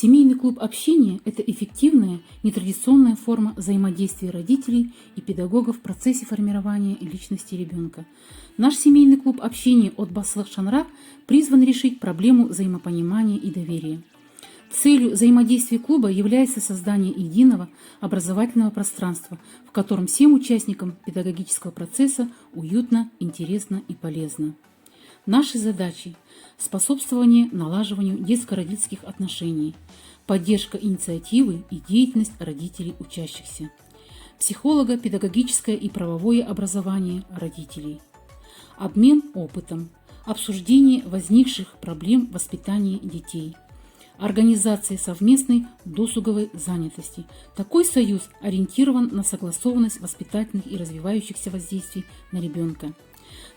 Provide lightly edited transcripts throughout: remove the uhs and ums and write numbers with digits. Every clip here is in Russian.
Семейный клуб общения – это эффективная, нетрадиционная форма взаимодействия родителей и педагогов в процессе формирования личности ребенка. Наш семейный клуб общения от Баслых Шанрак призван решить проблему взаимопонимания и доверия. Целью взаимодействия клуба является создание единого образовательного пространства, в котором всем участникам педагогического процесса уютно, интересно и полезно. Наши задачи – способствование налаживанию детско-родительских отношений, поддержка инициативы и деятельность родителей учащихся, психолого-педагогическое и правовое образование родителей, обмен опытом, обсуждение возникших проблем воспитания детей, организация совместной досуговой занятости. Такой союз ориентирован на согласованность воспитательных и развивающихся воздействий на ребенка.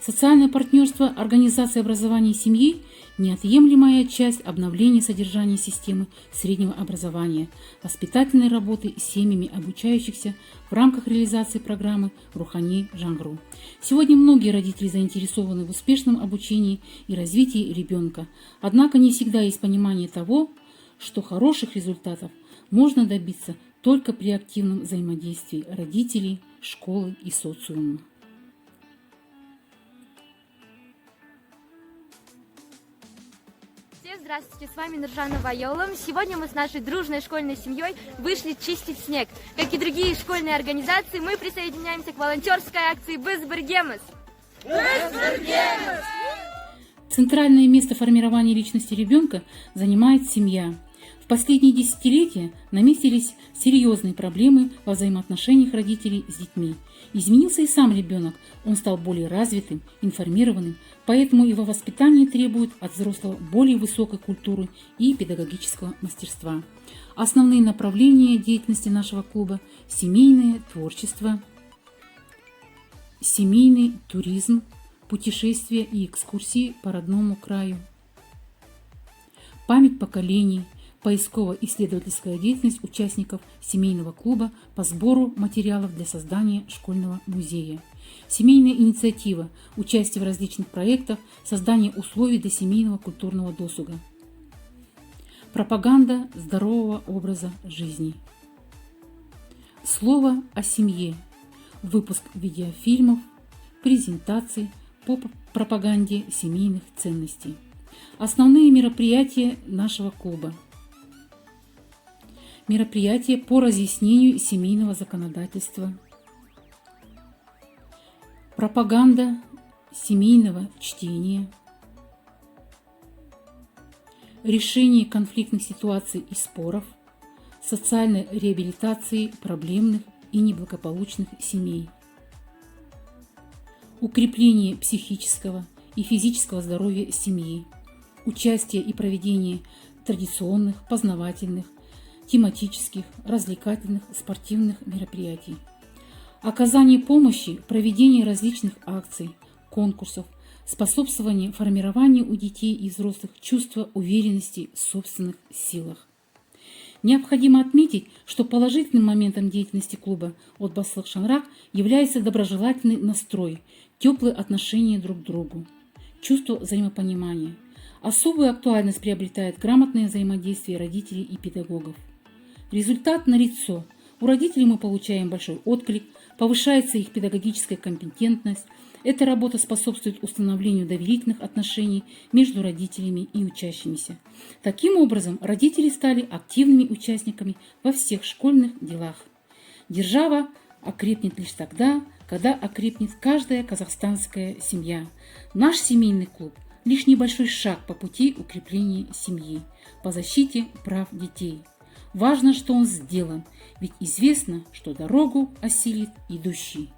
Социальное партнерство организации образования семьи – неотъемлемая часть обновления содержания системы среднего образования, воспитательной работы с семьями обучающихся в рамках реализации программы «Рухани Жаңғыру». Сегодня многие родители заинтересованы в успешном обучении и развитии ребенка, однако не всегда есть понимание того, что хороших результатов можно добиться только при активном взаимодействии родителей, школы и социума. Здравствуйте, с вами Нуржана Вайолом. Сегодня мы с нашей дружной школьной семьей вышли чистить снег. Как и другие школьные организации, мы присоединяемся к волонтерской акции «Біз біргеміз». Центральное место формирования личности ребенка занимает семья. В последние десятилетия наметились серьезные проблемы во взаимоотношениях родителей с детьми. Изменился и сам ребенок, он стал более развитым, информированным, поэтому его воспитание требует от взрослого более высокой культуры и педагогического мастерства. Основные направления деятельности нашего клуба – семейное творчество, семейный туризм, путешествия и экскурсии по родному краю, память поколений, поисково-исследовательская деятельность участников семейного клуба по сбору материалов для создания школьного музея, семейная инициатива, участие в различных проектах, создание условий для семейного культурного досуга, пропаганда здорового образа жизни. Слово о семье, выпуск видеофильмов, презентаций по пропаганде семейных ценностей. Основные мероприятия нашего клуба. Мероприятия по разъяснению семейного законодательства, пропаганда семейного чтения, решение конфликтных ситуаций и споров, социальной реабилитации проблемных и неблагополучных семей, укрепление психического и физического здоровья семьи, участие и проведение традиционных, познавательных, тематических, развлекательных, спортивных мероприятий, оказание помощи в проведении различных акций, конкурсов, способствование формированию у детей и взрослых чувства уверенности в собственных силах. Необходимо отметить, что положительным моментом деятельности клуба от Баслых Шанрак является доброжелательный настрой, теплые отношения друг к другу, чувство взаимопонимания. Особую актуальность приобретает грамотное взаимодействие родителей и педагогов. Результат налицо. У родителей мы получаем большой отклик, повышается их педагогическая компетентность. Эта работа способствует установлению доверительных отношений между родителями и учащимися. Таким образом, родители стали активными участниками во всех школьных делах. Держава окрепнет лишь тогда, когда окрепнет каждая казахстанская семья. Наш семейный клуб – лишь небольшой шаг по пути укрепления семьи, по защите прав детей. Важно, что он сделан, ведь известно, что дорогу осилит идущий.